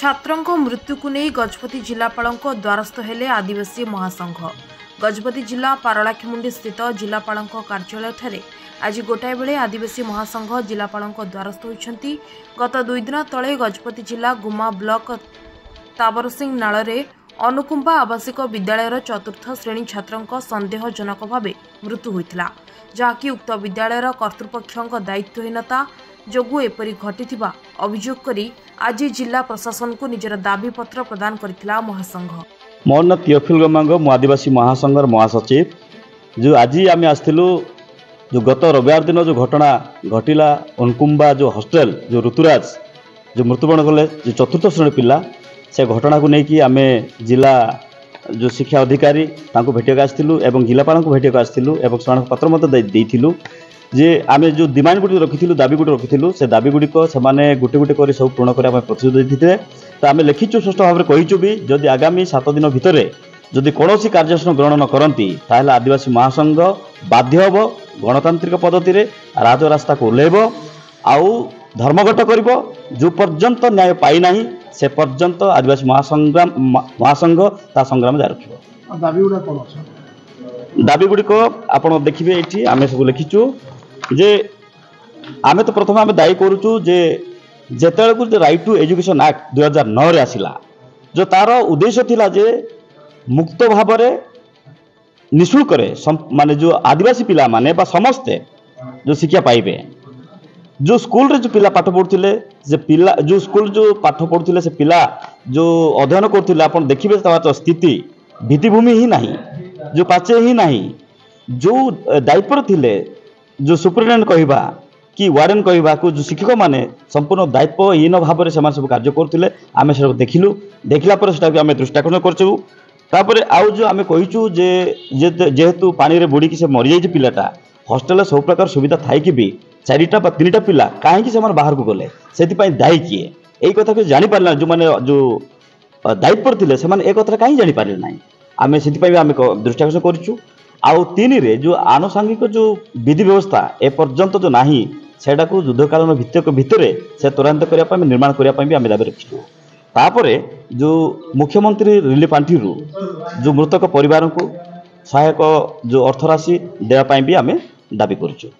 छात्रों मृत्यु को नहीं गजपति जिलापाल द्वारस्थ हेले आदिवासी महासंघ। गजपति जिला पारलाखेमुंडी स्थित जिलापाल कार्यालय ठारे आज गोटाए बेले आदिवासी महासंघ जिलापाल द्वारस्थ होती। गत 2 दिन तले गजपति जिला गुमा ब्लॉक ताबरसिंह नाଳରେ अनुकुंबा आवासिक विद्यालयर चतुर्थ श्रेणी छात्रों संदेहजनक भाव मृत्यु होता, जहाँकि उक्त विद्यालयर कर्तृपक्ष दायित्वहीनता जोगु एपरी घटिथिबा अभियोग करी आज जिला प्रशासन को निजर दाबीपत्र प्रदान करथिला महासंघ। मोर ना थियोफिल गमांग मु आदिवासी महासंघर महासचिव। जो आज आम आसलु जो गत रविवार दिन जो घटना घटिला अनुकुंबा जो हॉस्टेल जो ऋतुराज जो मृत्युवरण कले जो चतुर्थ श्रेणी पिला से घटना को लेकिन आम जिला जो शिक्षा अधिकारी भेटिया आसलु एवं जिलापाल को भेटिया आसलु एवं सेमान पत्र मत जे आम जो डिमांड गुड़ी रखी दाबी गुड़ी रखी से दाबी गुड़िक से गोटे गोटे कर सब पूर्ण करने प्रतिश्रुति देते। तो आम लिखिचु स्पष्ट भाव में कहीचु भी जदि आगामी 7 दिन भितर जदि कौन कार्यानुष्ठान ग्रहण न करती ताहले आदिवासी महासंघ बाध्य हम गणतांत्रिक पद्धति राजरास्ता को ओह्लैब आउ धर्मघट कर जो पर्यंत न्याय पाईना से पर्यंत आदिवासी महासंघ ता संग्राम जारी रखिब। दाबी गुड़िक आप देखिए ये आम सब लिखिचु जे आमे तो प्रथम आमे दायी करूचु जे जेतेबेले राइट टू एजुकेशन एक्ट 2009 आसिला जो तार उद्देश्य थिला जे मुक्त भाव में निःशुल्क माने जो आदिवासी पिला माने बा समस्ते जो शिक्षा पाइबे। जो स्कूल रे जो पिला पाठ पढ़ुथिले जे पिला जो स्कूल जो पाठ पढ़ुथिले से पिला जो अध्ययन करथिले आपण देखिबे तार स्थिति भित्तिभूमि ही नहीं, जो पाचे ही नहीं, जो दायित्व थिले जो सुपरिटेडेंट कहवा कि वार्डन कहवा को जो शिक्षक माने संपूर्ण दायित्वहीन भाव में सब कार्य करते आम से देखिलु देखला आम दृष्टाकर्षण करचु। तापर आउ जो आम कहीचु जे जेहेतु पानी रे बुड़ी से मरी जाइए पिलाटा हॉस्टेल सब प्रकार सुविधा थाई कि भी 4टा बा 3टा पिला कहीं बाहर को गले से दायी किए यही कथा को जानी पारना जो माने जो दायित्व थे से एक कथा कहीं जानी पारे ना आम से आम दृष्टाकर्षण करूँ। आउ 3 रे जो आनुषंगिक जो विधि व्यवस्था ए पर्यंत जो नाही सेटा को युद्धकालीन भितर से त्वरान्वित करने निर्माण करने भी आम दाबी रखी। तापरे जो मुख्यमंत्री रिलीफ पांठी जो मृतक परिवार को सहायक जो अर्थराशि देवाई भी आम दाबी करूँ।